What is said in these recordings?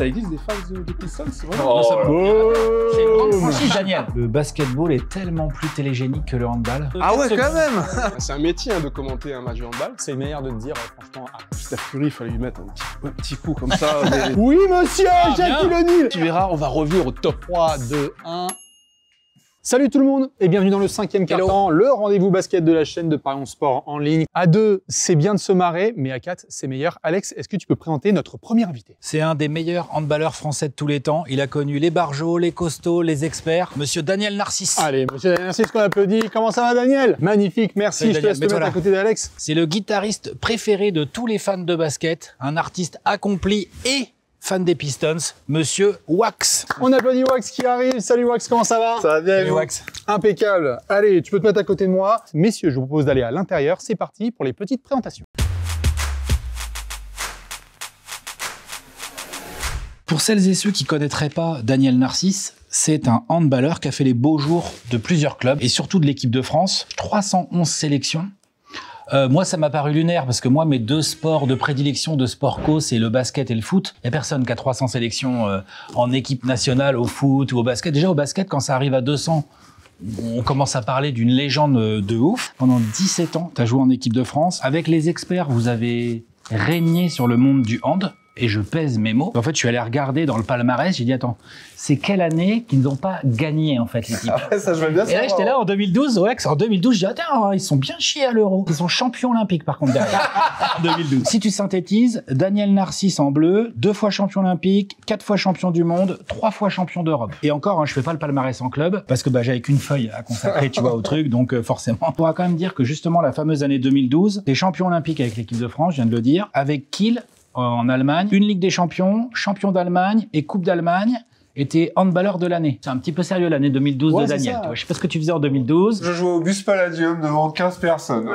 Ça existe des fans de Pistons, c'est vrai? C'est une grande franchise, Daniel. Le basketball est tellement plus télégénique que le handball. Ah ouais, quand même. C'est un métier de commenter un match de handball. C'est une manière de te dire, franchement, Steph Curry, il fallait lui mettre un petit coup comme ça. Mais... Oui, monsieur, Shaquille O'Neal. Tu verras, on va revenir au top. 3, 2, 1... Salut tout le monde et bienvenue dans le 5e quart-temps, le rendez-vous basket de la chaîne de Parions Sport en ligne. À 2, c'est bien de se marrer, mais à 4, c'est meilleur. Alex, est-ce que tu peux présenter notre premier invité? C'est un des meilleurs handballeurs français de tous les temps. Il a connu les barjots, les costauds, les experts. Monsieur Daniel Narcisse. Allez, monsieur Daniel Narcisse, qu'on applaudit. Comment ça va, Daniel? Magnifique, merci. Je te laisse te mettre à côté d'Alex. C'est le guitariste préféré de tous les fans de basket, un artiste accompli et fan des Pistons, monsieur Wax. On applaudit Wax qui arrive. Salut Wax, comment ça va? Ça va bien, Salut Wax. Impeccable. Allez, tu peux te mettre à côté de moi. Messieurs, je vous propose d'aller à l'intérieur. C'est parti pour les petites présentations. Pour celles et ceux qui ne connaîtraient pas Daniel Narcisse, c'est un handballeur qui a fait les beaux jours de plusieurs clubs et surtout de l'équipe de France. 311 sélections. Moi, ça m'a paru lunaire parce que moi, mes deux sports de prédilection de sport co, c'est le basket et le foot. Il n'y a personne qui a 300 sélections en équipe nationale au foot ou au basket. Déjà, au basket, quand ça arrive à 200, on commence à parler d'une légende de ouf. Pendant 17 ans, tu as joué en équipe de France. Avec les experts, vous avez régné sur le monde du hand. Et je pèse mes mots. En fait, je suis allé regarder dans le palmarès, j'ai dit, attends, c'est quelle année qu'ils n'ont pas gagné, en fait, l'équipe? Ah ouais, ça, je veux bien. Et là, j'étais là en 2012, ouais, en 2012, j'ai dit, attends, ils sont bien chiés à l'Euro. Ils sont champions olympiques, par contre, derrière. En 2012. Si tu synthétises, Daniel Narcisse en bleu, 2 fois champion olympique, 4 fois champion du monde, 3 fois champion d'Europe. Et encore, hein, je fais pas le palmarès en club, parce que j'avais qu'une feuille à consacrer, tu vois, au truc, donc forcément. On pourra quand même dire que justement, la fameuse année 2012, t'es champion olympique avec l'équipe de France, je viens de le dire, avec Kiel, en Allemagne, une Ligue des Champions, champion d'Allemagne et Coupe d'Allemagne, était handballeur de l'année. C'est un petit peu sérieux l'année 2012 de Daniel. Je sais pas ce que tu faisais en 2012. Je jouais au Bus Palladium devant 15 personnes.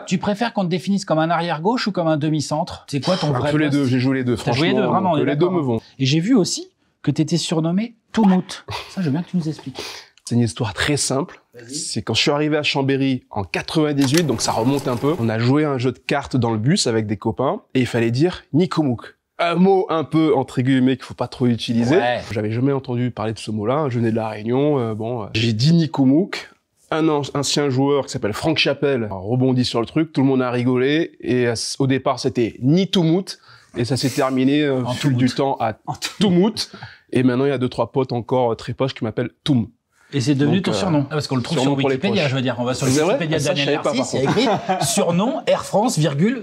Tu préfères qu'on te définisse comme un arrière-gauche ou comme un demi-centre? C'est quoi ton vrai Tous les poste? deux, j'ai joué les deux, franchement. Joué les deux, vraiment, les deux me vont. Et j'ai vu aussi que tu étais surnommé Toumout. Ça, je veux bien que tu nous expliques. C'est une histoire très simple. C'est quand je suis arrivé à Chambéry en 98, donc ça remonte un peu. On a joué à un jeu de cartes dans le bus avec des copains et il fallait dire Nikomouk. Un mot un peu entre guillemets qu'il faut pas trop utiliser. Ouais. J'avais jamais entendu parler de ce mot-là. Je venais de la Réunion. J'ai dit Nikomouk. Un ancien joueur qui s'appelle Franck Chappelle a rebondi sur le truc. Tout le monde a rigolé et au départ c'était Nitoumout et ça s'est terminé au fil du temps à Toumout. Et maintenant il y a 2-3 potes encore très proches qui m'appellent Toum. Et c'est devenu Donc, ton surnom. Parce qu'on le trouve sur Wikipédia, je veux dire. On va sur le Wikipédia de Daniel Narcisse, il y a écrit surnom Air France,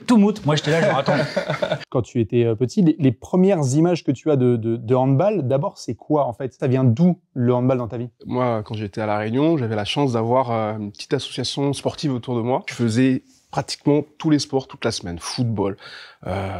Toumout. Moi, j'étais là, genre, attends. Quand tu étais petit, les premières images que tu as de handball, d'abord, c'est quoi, en fait? Ça vient d'où, le handball, dans ta vie? Moi, quand j'étais à La Réunion, j'avais la chance d'avoir une petite association sportive autour de moi. Je faisais pratiquement tous les sports toute la semaine. Football,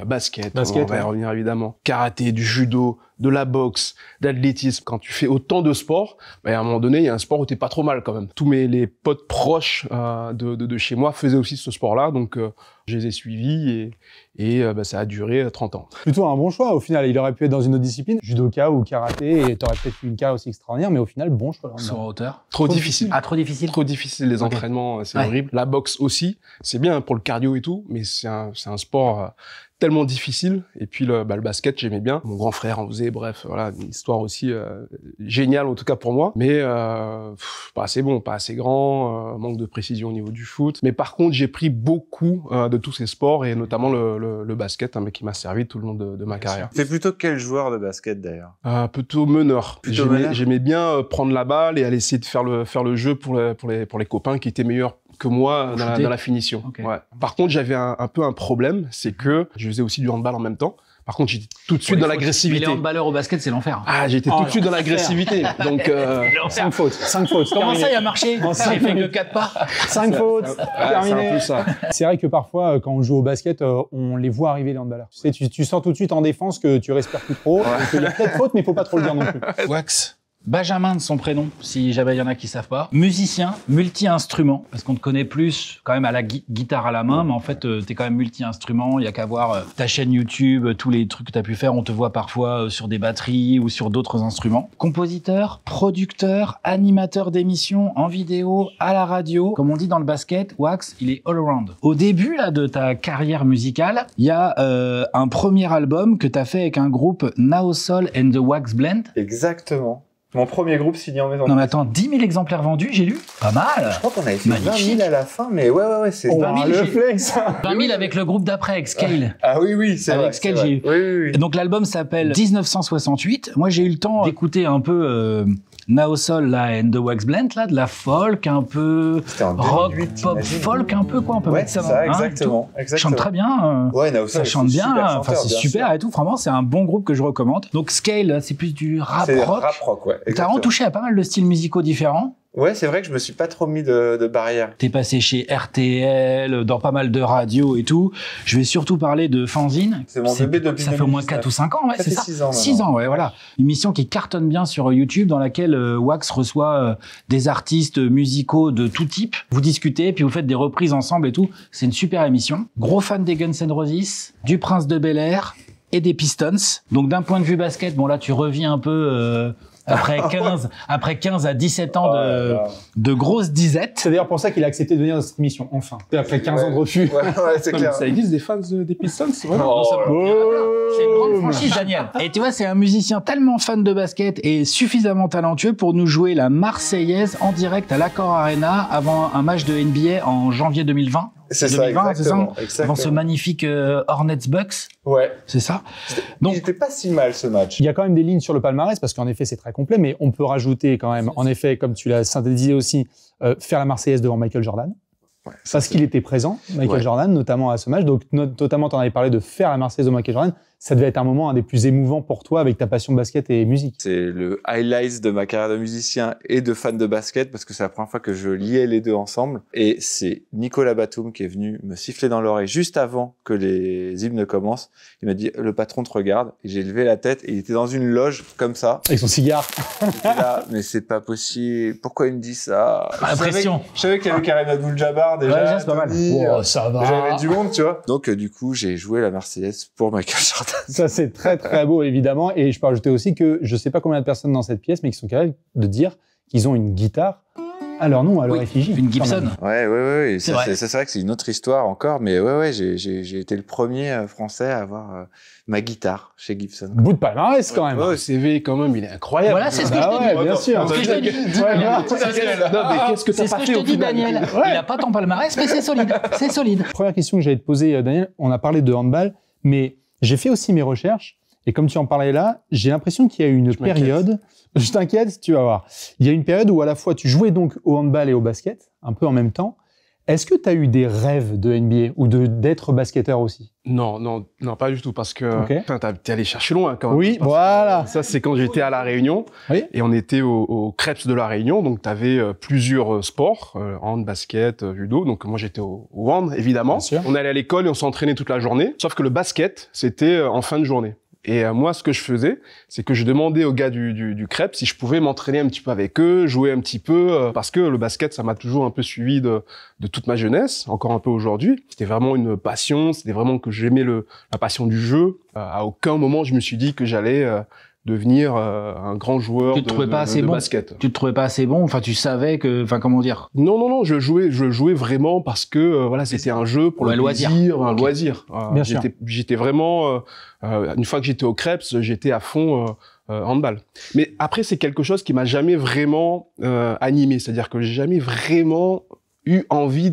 basket, on va y revenir évidemment. Karaté, du judo, de la boxe, d'athlétisme. Quand tu fais autant de sports, à un moment donné, il y a un sport où t'es pas trop mal quand même. Tous les potes proches de chez moi faisaient aussi ce sport-là, donc je les ai suivis et ça a duré 30 ans. Plutôt un bon choix, au final. Il aurait pu être dans une autre discipline, judoka ou karaté, et t'aurais peut-être eu une carrière aussi extraordinaire, mais au final, bon choix. Sur hauteur. Trop difficile. Ah, trop difficile. Trop difficile, les entraînements, c'est horrible. La boxe aussi, c'est bien pour le cardio et tout, mais c'est un sport tellement difficile. Et puis le basket, j'aimais bien. Mon grand frère en faisait, bref, voilà, une histoire aussi géniale en tout cas pour moi. Mais pas assez bon, pas assez grand, manque de précision au niveau du foot. Mais par contre, j'ai pris beaucoup de tous ces sports et notamment le basket, mais qui m'a servi tout le long de ma carrière. T'es plutôt quel joueur de basket d'ailleurs? Plutôt meneur. J'aimais bien prendre la balle et aller essayer de faire le jeu pour les copains qui étaient meilleurs que moi dans la finition. Okay. Ouais. Par contre, j'avais un peu un problème, c'est que je faisais aussi du handball en même temps. Par contre, j'étais tout de suite dans l'agressivité. Les handballeurs au basket, c'est l'enfer. Ah, j'étais tout de suite dans l'agressivité. Donc 5 fautes. Comment ça, il a marché? Il fait que 4 pas. 5 fautes. Terminé. C'est un peu ça. C'est vrai que parfois, quand on joue au basket, on les voit arriver, les handballeurs. Tu sais, tu sens tout de suite en défense que tu respires plus trop. Il y a peut-être faute, mais il faut pas trop le dire non plus. Wax, Benjamin de son prénom, si jamais il y en a qui savent pas. Musicien, multi-instrument, parce qu'on te connaît plus quand même à la guitare à la main, mais en fait, t'es quand même multi-instrument. Il y a qu'à voir ta chaîne YouTube, tous les trucs que t'as pu faire. On te voit parfois sur des batteries ou sur d'autres instruments. Compositeur, producteur, animateur d'émissions en vidéo, à la radio. Comme on dit dans le basket, Wax, il est all-around. Au début là de ta carrière musicale, il y a un premier album que t'as fait avec un groupe Now Soul and the Wax Blend. Exactement. Mon premier groupe signé en maison. Non mais attends, 10 000 exemplaires vendus, j'ai lu. Pas mal. Je crois qu'on avait fait 20 000 à la fin, mais ouais, c'est... 20 000, le flex. 20 000 avec le groupe d'après, avec Scale. Ah oui, c'est vrai. Avec Scale, c'est j'ai vrai. eu. Oui. Et donc l'album s'appelle 1968. Moi j'ai eu le temps d'écouter un peu Now Soul là, and the Wax Blend, là, de la folk, un peu En rock, 2008, pop, t'imagines. folk, un peu quoi, on peut Ouais, mettre c'est ça. ça, hein, exactement. tout. Chante très bien. Ouais, Now Soul, Ça chante bien, enfin c'est super sûr. et tout. Vraiment, c'est un bon groupe que je recommande. Donc Scale, c'est plus du rap C'est rock. rap rock, ouais. T'as vraiment touché à pas mal de styles musicaux différents. Ouais, c'est vrai que je me suis pas trop mis de barrière. T'es passé chez RTL, dans pas mal de radios et tout. Je vais surtout parler de Fanzine. C'est mon bébé depuis Ça fait au moins 2019. 4 ou 5 ans, ouais, Ça c'est fait ça. 6 ans 6 maintenant. ans, ouais, voilà. Une émission qui cartonne bien sur YouTube, dans laquelle Wax reçoit des artistes musicaux de tout type. Vous discutez, puis vous faites des reprises ensemble et tout. C'est une super émission. Gros fan des Guns N' Roses, du Prince de Bel-Air et des Pistons. Donc d'un point de vue basket, bon là tu reviens un peu... après 15 à 17 ans de grosses disettes. C'est d'ailleurs pour ça qu'il a accepté de venir dans cette émission, enfin. Après 15 ans de refus. Ouais, c'est clair. Ça existe des fans des Pistons, Oh, C'est une grande franchise, Daniel. Et tu vois, c'est un musicien tellement fan de basket et suffisamment talentueux pour nous jouer la Marseillaise en direct à l'Accor Arena avant un match de NBA en janvier 2020. C'est ça, 2020, exactement. Avant ce magnifique Hornets Bucks. Ouais. C'est ça. Donc, Donc, il était pas si mal ce match. Il y a quand même des lignes sur le palmarès parce qu'en effet c'est très complet, mais on peut rajouter quand même, en effet, comme tu l'as synthétisé aussi, faire la Marseillaise devant Michael Jordan. Ouais, Parce qu'il était présent, Michael Jordan, notamment à ce match. Donc, notamment, tu en avais parlé de faire la Marseillaise de Michael Jordan. Ça devait être un moment un des plus émouvants pour toi avec ta passion de basket et musique. C'est le highlight de ma carrière de musicien et de fan de basket parce que c'est la première fois que je liais les deux ensemble. Et c'est Nicolas Batum qui est venu me siffler dans l'oreille juste avant que les hymnes commencent. Il m'a dit, le patron te regarde. Et j'ai levé la tête et il était dans une loge comme ça. Avec son cigare. J'étais là, mais c'est pas possible. Pourquoi il me dit ça? Impression. Je savais qu'il y avait Karim Abdul-Jabbar déjà. Ouais, déjà, c'est pas mal. Tony, Oh, ça va. J'avais du monde, tu vois. Donc, du coup, j'ai joué la Marseillaise pour Michael Jordan. Ça, c'est très, très beau, évidemment. Et je peux ajouter aussi que je sais pas combien de personnes dans cette pièce, mais qui sont capables de dire qu'ils ont une guitare à leur nom, à leur effigie. une Gibson. Ouais. C'est vrai. C'est vrai que c'est une autre histoire encore, mais ouais, j'ai été le premier français à avoir ma guitare chez Gibson. Bout de palmarès, quand même. Ouais, Le CV, quand même, il est incroyable. Voilà, c'est ce que je Ah te ouais, dis. bien sûr. C'est ce que je te dis. Ouais, voilà. Non, mais qu'est-ce que C'est t'as ce pas que fait je te au dis, final? Daniel. Il a pas ton palmarès, mais c'est solide. C'est solide. Première question que j'allais te poser, Daniel, on a parlé de handball, mais j'ai fait aussi mes recherches, et comme tu en parlais là, j'ai l'impression qu'il y a eu une période... Je t'inquiète, tu vas voir. Il y a une période où à la fois tu jouais donc au handball et au basket, un peu en même temps. Est-ce que tu as eu des rêves de NBA ou d'être basketteur aussi? Non, pas du tout, parce que Ok. t'es allé chercher loin quand même. Oui, Parce que voilà. Ça, c'est quand j'étais à La Réunion, Oui. et on était au Crêpes de La Réunion, donc t'avais plusieurs sports, hand, basket, judo, donc moi j'étais au hand, évidemment. Bien sûr. On allait à l'école et on s'entraînait toute la journée, sauf que le basket, c'était en fin de journée. Et moi, ce que je faisais, c'est que je demandais aux gars du Crêpes si je pouvais m'entraîner un petit peu avec eux, jouer un petit peu, parce que le basket, ça m'a toujours un peu suivi de toute ma jeunesse, encore un peu aujourd'hui. C'était vraiment une passion, c'était vraiment que j'aimais la passion du jeu. À aucun moment, je me suis dit que j'allais devenir un grand joueur Tu te trouvais pas assez de bon. basket. Tu te trouvais pas assez bon. Enfin, tu savais que, enfin, comment dire. Non, je jouais vraiment parce que voilà, c'était un jeu pour Ouais, le loisir. plaisir, un Ok. loisir. Bien sûr. J'étais vraiment une fois que j'étais au Crêpes, j'étais à fond handball. Mais après, c'est quelque chose qui m'a jamais vraiment animé, c'est-à-dire que j'ai jamais vraiment eu envie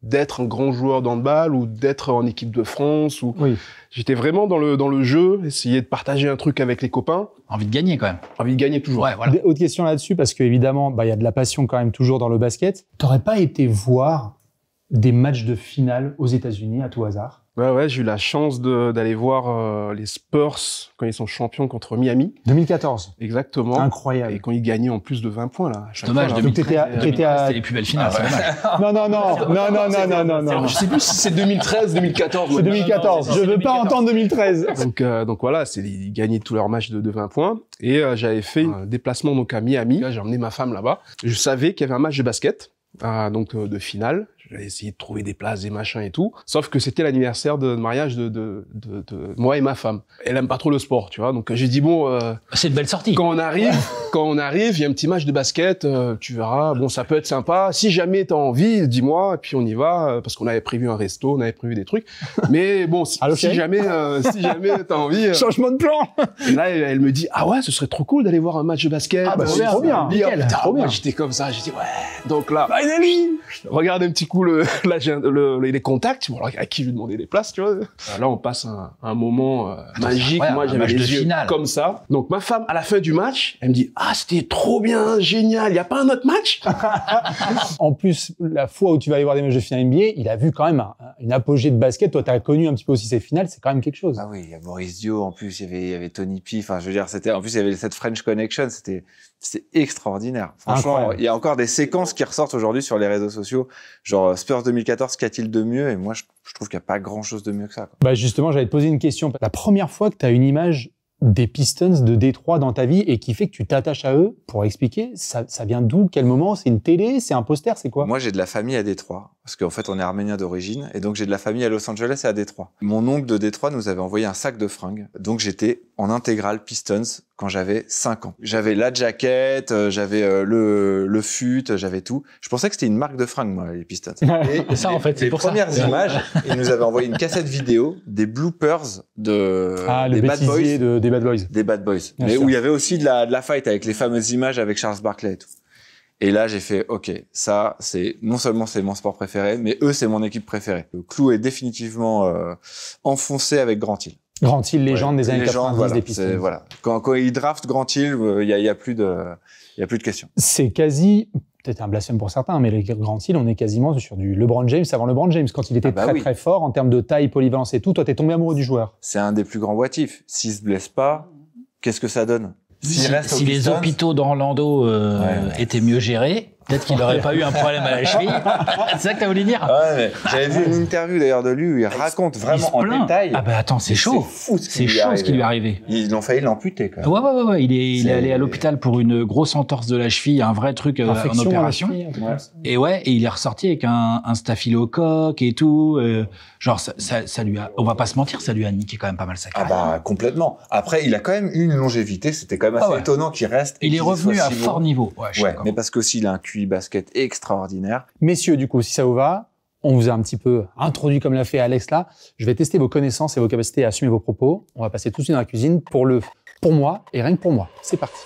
d'être un grand joueur d'handball ou d'être en équipe de France ou Oui. j'étais vraiment dans le jeu, essayer de partager un truc avec les copains, Envie de gagner, quand même. envie de gagner toujours. Ouais, voilà. Autre question là-dessus, parce qu'évidemment, il y a de la passion quand même toujours dans le basket. T'aurais pas été voir des matchs de finale aux États-Unis à tout hasard? Ouais, j'ai eu la chance d'aller voir les Spurs quand ils sont champions contre Miami. 2014. Exactement. Incroyable. Et quand ils gagnaient en plus de 20 points, là. Dommage, 2013, c'était les plus belles finales, c'est dommage. Non. Je sais plus si c'est 2013, 2014. C'est 2014. Je veux pas entendre 2013. Donc voilà, ils gagnaient tous leurs matchs de 20 points. Et j'avais fait un déplacement donc à Miami. J'ai emmené ma femme là-bas. Je savais qu'il y avait un match de basket, de finale. J'avais essayé de trouver des places, des machins et tout. Sauf que c'était l'anniversaire de mariage de moi et ma femme. Elle aime pas trop le sport, tu vois. Donc j'ai dit bon. C'est une belle sortie. Quand on arrive, il y a un petit match de basket. Tu verras. Bon, ça peut être sympa. Si jamais t'as envie, dis-moi. Et puis on y va parce qu'on avait prévu un resto, on avait prévu des trucs. Mais bon, si jamais t'as envie. Changement de plan. Et là, elle me dit ah ouais, ce serait trop cool d'aller voir un match de basket. Ah bah c'est trop bien. Trop bien. J'étais comme ça. J'ai dit ouais. Donc là, regarde un petit coup les contacts, bon, alors, à qui je lui demandais des places, tu vois. Là, on passe un moment magique. Moi, j'avais les yeux comme ça. Donc, ma femme, à la fin du match, elle me dit, ah, c'était trop bien, génial, y a pas un autre match? En plus, la fois où tu vas aller voir des matchs de finale NBA, il a vu quand même une apogée de basket. Toi, t'as connu un petit peu aussi ces finales, c'est quand même quelque chose. Ah oui, il y a Maurice Dio, en plus, il y avait Tony P, enfin, je veux dire, en plus, il y avait cette French Connection, c'est extraordinaire. Franchement, incroyable. Il y a encore des séquences qui ressortent aujourd'hui sur les réseaux sociaux. Genre, Spurs 2014, qu'a-t-il de mieux? Et moi, je trouve qu'il n'y a pas grand-chose de mieux que ça, quoi. Bah, justement, j'allais te poser une question. La première fois que tu as une image des Pistons de Détroit dans ta vie et qui fait que tu t'attaches à eux, pour expliquer, ça vient d'où? Quel moment? C'est une télé? C'est un poster? C'est quoi? Moi, j'ai de la famille à Détroit, parce qu'en fait, on est arménien d'origine, et donc j'ai de la famille à Los Angeles et à Détroit. Mon oncle de Détroit nous avait envoyé un sac de fringues, donc j'étais en intégrale Pistons quand j'avais 5 ans. J'avais la jaquette, j'avais le fut, j'avais tout. Je pensais que c'était une marque de fringues, moi, les Pistons. Et ça, en fait, c'est les pour ça. premières images, ils nous avaient envoyé une cassette vidéo des bloopers des Bad Boys. Des Bad Boys. Des Bad Boys. Bien Mais sûr. où il y avait aussi de la fight avec les fameuses images avec Charles Barkley et tout. Et là, j'ai fait, OK, ça, non seulement c'est mon sport préféré, mais eux, c'est mon équipe préférée. Le clou est définitivement enfoncé avec Grant Hill. Grant Hill, légende des années 90 voilà, des Pistons. Voilà. Quand ils draftent Grant Hill, il y a plus de questions. C'est quasi, peut-être un blasphème pour certains, mais les Grant Hill, on est quasiment sur du LeBron James avant LeBron James, quand il était très fort en termes de taille, polyvalence et tout. Toi, t'es tombé amoureux du joueur. C'est un des plus grands what if. S'il se blesse pas, qu'est-ce que ça donne? Si les hôpitaux d'Orlando étaient mieux gérés, peut-être qu'il n'aurait pas eu un problème à la cheville. C'est ça que t'as voulu dire? Ouais, mais j'avais vu une interview d'ailleurs de lui où il raconte vraiment en détail. Ah bah attends, c'est chaud. C'est chaud ce qui lui est arrivé. Ils ont failli l'amputer quand même. Ouais. Il est allé à l'hôpital pour une grosse entorse de la cheville, un vrai truc en opération. Et il est ressorti avec un staphylocoque et tout. Genre ça lui a, on va pas se mentir, ça lui a niqué quand même pas mal sa carrière. Ah bah complètement. Après, il a quand même eu une longévité. C'était quand même assez étonnant qu'il reste. Il est revenu à fort niveau. Ouais, mais parce qu'aussi il a un QI basket extraordinaire. Messieurs, du coup, si ça vous va, on vous a un petit peu introduit comme l'a fait Alex là. Je vais tester vos connaissances et vos capacités à assumer vos propos. On va passer tout de suite dans la cuisine pour moi et rien que pour moi. C'est parti.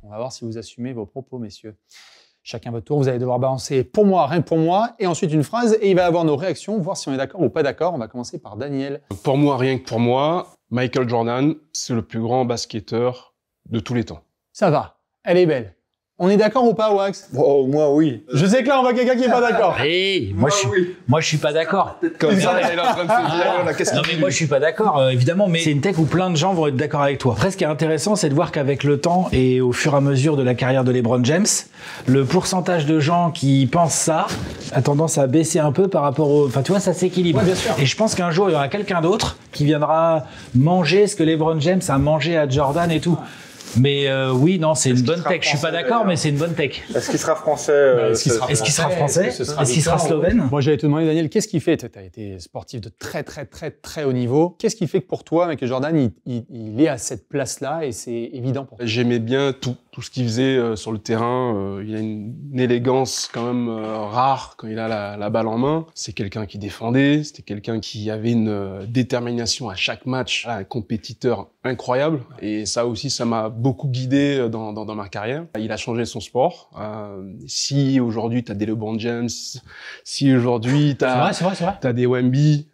On va voir si vous assumez vos propos, messieurs. Chacun votre tour, vous allez devoir balancer pour moi, rien que pour moi, et ensuite une phrase, et il va y avoir nos réactions, voir si on est d'accord ou pas d'accord. On va commencer par Daniel. Pour moi, rien que pour moi, Michael Jordan, c'est le plus grand basketteur de tous les temps. Ça va, elle est belle. On est d'accord ou pas, Wax? Oh, moi, oui. Je sais que là, on va quelqu'un qui est pas d'accord. Hey, moi, je suis pas d'accord. Comme ça, il est en train de se dire, non, mais moi, je suis pas d'accord, évidemment, mais c'est une tech où plein de gens vont être d'accord avec toi. Après, ce qui est intéressant, c'est de voir qu'avec le temps et au fur et à mesure de la carrière de LeBron James, le pourcentage de gens qui pensent ça a tendance à baisser un peu par rapport au, enfin, tu vois, ça s'équilibre. Ouais, bien sûr. Et je pense qu'un jour, il y aura quelqu'un d'autre qui viendra manger ce que LeBron James a mangé à Jordan et tout. Mais oui, non, c'est une bonne tech. Je suis pas d'accord, mais c'est une bonne tech. Est-ce qu'il sera français Est-ce qu'il sera français? Est-ce qu'il sera slovène? Moi, j'allais te demander, Daniel, qu'est-ce qui fait, tu as été sportif de très, très, très, très haut niveau, qu'est-ce qui fait que pour toi, Michael Jordan, il est à cette place-là et c'est évident pour toi? J'aimais bien tout ce qu'il faisait sur le terrain. Il a une élégance quand même rare quand il a la balle en main. C'est quelqu'un qui défendait, c'était quelqu'un qui avait une détermination à chaque match, un compétiteur incroyable. Et ça aussi, ça m'a beaucoup guidé dans ma carrière. Il a changé son sport. Si aujourd'hui t'as des LeBron James, si aujourd'hui t'as des Wemby,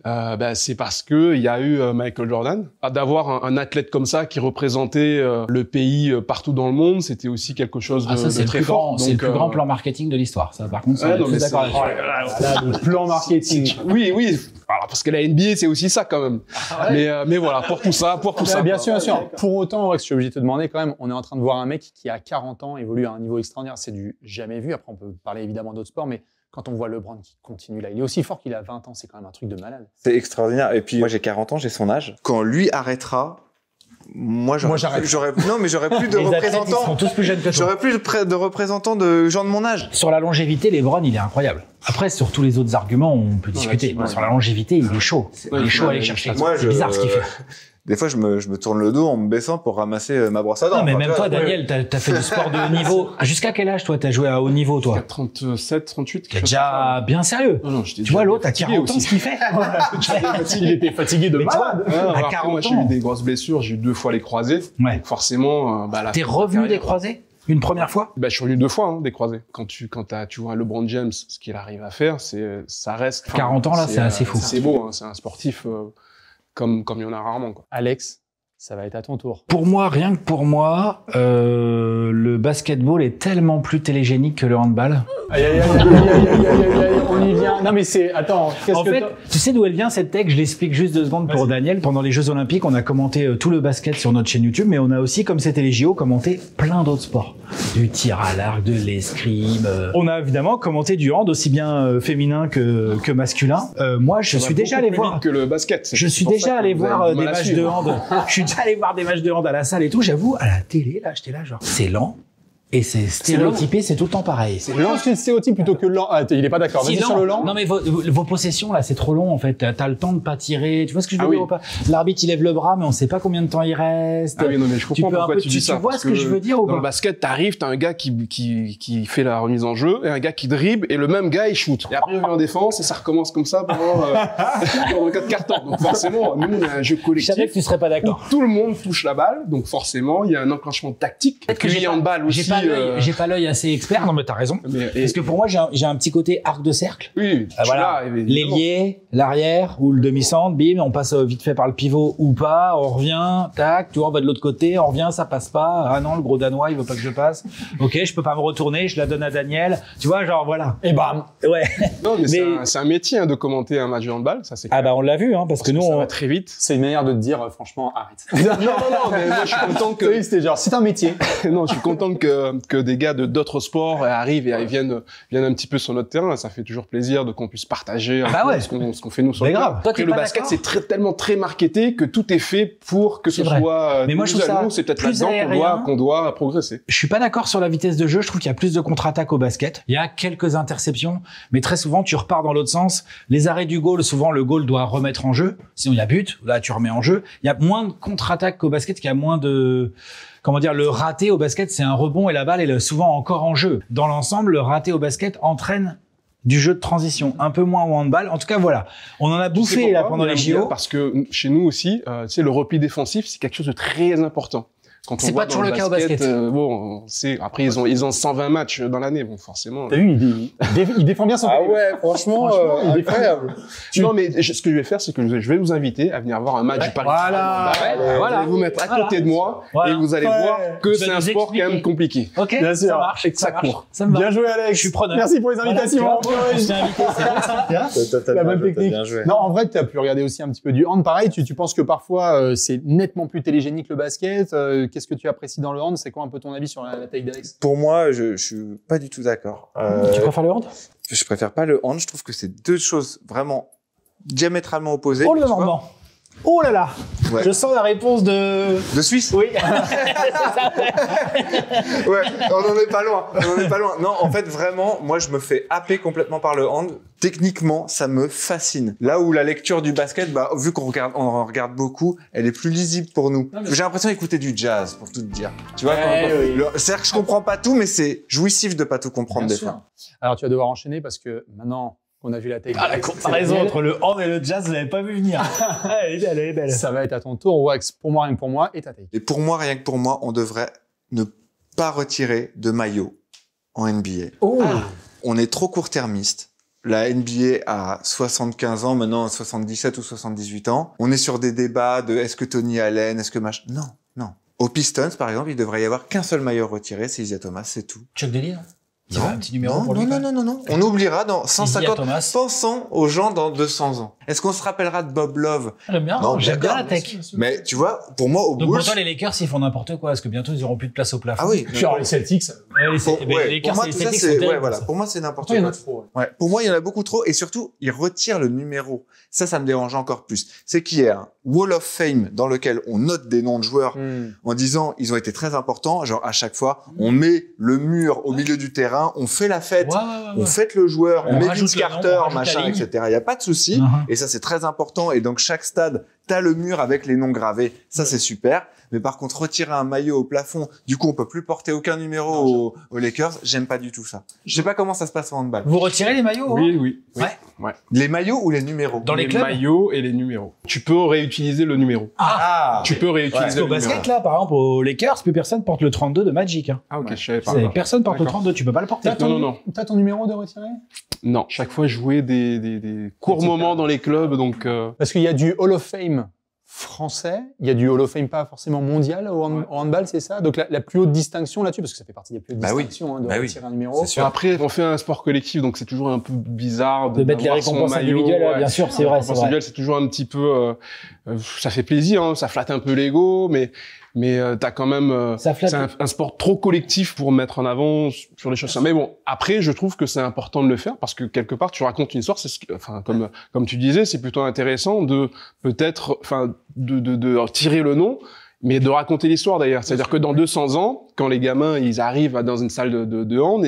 c'est parce que il y a eu Michael Jordan. D'avoir un athlète comme ça qui représentait le pays partout dans le monde, c'était aussi quelque chose de, ça, c'est de très fort. C'est le plus grand plan marketing de l'histoire. Ça, par contre, ouais, non, mais d'accord. Le plan marketing. Oui, oui. Alors, parce que la NBA, c'est aussi ça quand même. Mais voilà, pour tout ça. Bien sûr, bien sûr. Pour autant, je suis obligé de te demander quand même, on est en train de voir un mec qui à 40 ans évolue à un niveau extraordinaire. C'est du jamais vu. Après, on peut parler évidemment d'autres sports, mais quand on voit LeBron qui continue là, il est aussi fort qu'il a 20 ans. C'est quand même un truc de malade. C'est extraordinaire. Et puis, moi, j'ai 40 ans, j'ai son âge. Quand lui arrêtera, j'arrête. J'aurais plus de Les athlètes, ils représentants. seront tous plus jeunes que toi. J'aurais plus de représentants de gens de mon âge. Sur la longévité, LeBron, il est incroyable. Après, sur tous les autres arguments, on peut discuter. ouais. Sur la longévité, il est chaud. Il est chaud à aller chercher. C'est bizarre ce qu'il fait. Des fois, je me tourne le dos en me baissant pour ramasser ma brosse à dents. Non, mais Enfin, même toi, Daniel, t'as fait du sport de haut niveau. Jusqu'à quel âge, toi, t'as joué à haut niveau, toi? 37, 38. T'es déjà bien sérieux. Non, Tu vois, l'autre, à 40 ans, ce qu'il fait. Il était fatigué de Mais malade. à 40 moi, j'ai eu des grosses blessures. J'ai eu 2 fois les croisés. Ouais. Donc forcément, T'es revenu des croisés? Une première fois? Je suis revenu 2 fois des croisés. Quand tu vois LeBron James, ce qu'il arrive à faire, ça reste. 40 ans, là, c'est assez fou. C'est beau. C'est un sportif comme il y en a rarement, quoi. Alex, ça va être à ton tour. Pour moi, rien que pour moi, le basketball est tellement plus télégénique que le handball. Aïe, on y vient. Non, mais attends, En fait, tu sais d'où elle vient cette tech? Je l'explique juste 2 secondes pour Daniel. Pendant les Jeux Olympiques, on a commenté tout le basket sur notre chaîne YouTube, mais on a aussi, comme c'était les JO, commenté plein d'autres sports. Du tir à l'arc, de l'escrime. On a évidemment commenté du hand, aussi bien féminin que masculin. Moi, je suis déjà allé voir... que le basket. Je suis déjà allé voir des matchs de hand. Je suis déjà allé voir des matchs de hand à la salle et tout. J'avoue, à la télé, là, j'étais là, genre, c'est lent. Et c'est stéréotypé, c'est tout le temps pareil. C'est lent, c'est le stéréotype plutôt que lent. Ah, il est pas d'accord. Vas-y sur le lent. Non, mais vos possessions, là, c'est trop long, en fait. T'as le temps de pas tirer. Tu vois ce que je veux dire ou pas? L'arbitre, il lève le bras, mais on sait pas combien de temps il reste. Ah oui, non, mais je comprends pourquoi tu dis ça. Tu vois ce que je veux dire ou pas? Dans le basket, t'arrives, t'as un gars qui fait la remise en jeu et un gars qui dribble et le même gars, il shoot. Et après, il revient en défense et ça recommence comme ça pendant 4 cartons. Donc forcément, nous, on a un jeu collectif. Je savais que tu serais pas d'accord. Tout le monde touche la balle. Donc forcément, il y a un enclenchement tactique. Peut-être que j'ai handball aussi. J'ai pas l'œil assez expert. Non, mais t'as raison. Parce que pour moi, j'ai un petit côté arc de cercle. Oui, voilà. L'ailier, l'arrière ou le demi-centre, bim, on passe vite fait par le pivot ou pas, on revient, tac, tu vois, on va de l'autre côté, on revient, ça passe pas. Ah non, le gros danois, il veut pas que je passe. Ok, je peux pas me retourner, je la donne à Daniel. Tu vois, genre, voilà. Et bam. Ouais. Non, mais c'est un métier, de commenter un match de handball, ça c'est. Ah bah, on l'a vu, parce que nous, ça va très vite. C'est une manière de te dire, franchement, arrête. non, mais moi, je suis content que. Oui, c'était genre, c'est un métier. Non, je suis content que des gars d'autres sports arrivent et viennent un petit peu sur notre terrain. Ça fait toujours plaisir qu'on puisse partager ce qu'on fait nous sur le terrain. Toi, le basket, c'est tellement très marketé que tout est fait pour que ce soit. Mais moi, je trouve ça c'est peut-être là-dedans qu'on doit progresser. Je suis pas d'accord sur la vitesse de jeu. Je trouve qu'il y a plus de contre-attaques au basket. Il y a quelques interceptions, mais très souvent, tu repars dans l'autre sens. Les arrêts du goal, souvent, le goal doit remettre en jeu. Sinon, il y a but. Là, tu remets en jeu. Il y a moins de contre-attaques qu'au basket, il y a moins de... Comment dire, le raté au basket, c'est un rebond et la balle est souvent encore en jeu. Dans l'ensemble, le raté au basket entraîne du jeu de transition, un peu moins au handball. En tout cas, voilà. On en a bouffé là pendant les JO. Parce que chez nous aussi, le repli défensif, c'est quelque chose de très important. C'est pas toujours le cas au basket. Bon, après ils ont 120 matchs dans l'année, bon forcément. T'as vu, il défend bien son. Ah ouais, franchement incroyable. Non mais ce que je vais faire, c'est que je vais vous inviter à venir voir un match du Paris. Voilà. Vous allez vous mettre à côté de moi et vous allez voir que c'est un sport quand même compliqué. Ok, bien sûr. Ça marche, ça court. Ça me va. Bien joué Alex. Je suis preneur. Merci pour les invitations. Je t'ai invité, c'est la bonne technique. Non, en vrai, tu as pu regarder aussi un petit peu du hand. Pareil, tu penses que parfois c'est nettement plus télégénique le basket. Qu'est-ce que tu apprécies dans le hand? C'est quoi un peu ton avis sur la take d'Alex? Pour moi, je suis pas du tout d'accord. Tu préfères le hand? Je préfère pas le hand. Je trouve que c'est 2 choses vraiment diamétralement opposées. Oh le Normand. Oh là là. Ouais. Je sens la réponse de Suisse. Oui. Ouais, on n'en est pas loin. Non, en fait, vraiment, moi, je me fais happer complètement par le hand. Techniquement, ça me fascine. Là où la lecture du basket, vu qu'on en regarde beaucoup, elle est plus lisible pour nous. J'ai l'impression d'écouter du jazz, pour tout te dire. Tu vois, c'est-à-dire que je comprends pas tout, mais c'est jouissif de pas tout comprendre des fois. Alors, tu vas devoir enchaîner parce que maintenant qu'on a vu la take. La comparaison entre le hand et le jazz, vous l'avez pas vu venir. Elle est belle. Ça va être à ton tour, Wax. Pour moi, rien que pour moi, et ta take. Et pour moi, rien que pour moi, on devrait ne pas retirer de maillot en NBA. Oh. On est trop court-termiste. La NBA a 75 ans, maintenant 77 ou 78 ans. On est sur des débats de est-ce que Tony Allen, est-ce que non. Aux Pistons, par exemple, il devrait y avoir qu'un seul maillot retiré, c'est Isaiah Thomas, c'est tout. Chuck Daly, non? Il y Non, a un petit numéro non, pour lui. non. On oubliera dans Isaiah 150. Thomas. Pensons aux gens dans 200 ans. Est-ce qu'on se rappellera de Bob Love? J'aime bien, Non, j'aime bien d'accord, la tech. Mais tu vois, pour moi, aux Donc Bulls. pour toi, les Lakers, ils font n'importe quoi, parce que bientôt, ils auront plus de place au plafond. Ah oui. Genre les Celtics. Ouais, les, Pour, ben, ouais, les Lakers, pour moi, et les tout ça, Celtics sont c'est, terribles ouais, pour voilà. ça. Pour moi, c'est n'importe Pourtant, il y en quoi. a trop. Ouais. Pour moi, il y en a beaucoup trop. Et surtout, ils retirent le numéro. Ça me dérange encore plus. C'est qu'il y a un Wall of Fame dans lequel on note des noms de joueurs en disant ils ont été très importants. Genre, à chaque fois, on met le mur au milieu du terrain, on fait la fête, on fête le joueur, on met rajoute Vince le nom, Carter, on rajoute la machin, ligne. etc. Il n'y a pas de souci. Et ça, c'est très important. Et donc, chaque stade, t'as le mur avec les noms gravés. Ça, c'est super. Mais par contre, retirer un maillot au plafond, du coup, on peut plus porter aucun numéro aux Lakers. J'aime pas du tout ça. Je sais pas comment ça se passe en handball. Vous retirez les maillots? Oui. Ouais. Les maillots ou les numéros? Dans les clubs maillots et les numéros. Tu peux réutiliser le numéro. Ah. Tu peux réutiliser Parce le qu'au numéro. basket, là, par exemple, aux Lakers, plus personne porte le 32 de Magic. Hein. Ah ok, je savais pas. Personne porte le D'accord. 32, tu peux pas le porter. Non. T'as ton numéro de retiré? Non, chaque fois je jouais des courts moments dans les clubs, donc Parce qu'il y a du Hall of Fame français, il y a du Hall of Fame pas forcément mondial au handball, c'est ça? Donc la plus haute distinction là-dessus, parce que ça fait partie des plus hautes distinctions hein, de retirer un numéro. C'est sûr. après on fait un sport collectif, donc c'est toujours un peu bizarre De mettre les d'avoir son récompenses maillot, individuelles, ouais. bien sûr, c'est vrai, c'est Récompense vrai. individuelle, c'est toujours un petit peu, ça fait plaisir, hein, ça flatte un peu l'ego, mais t'as quand même, Ça flatte. c'est un sport trop collectif pour mettre en avant sur les choses. Mais bon, après, je trouve que c'est important de le faire parce que quelque part, tu racontes une histoire. C'est comme tu disais, c'est plutôt intéressant de peut-être, de tirer le nom, mais de raconter l'histoire d'ailleurs. C'est-à-dire que dans 200 ans, quand les gamins ils arrivent dans une salle de hand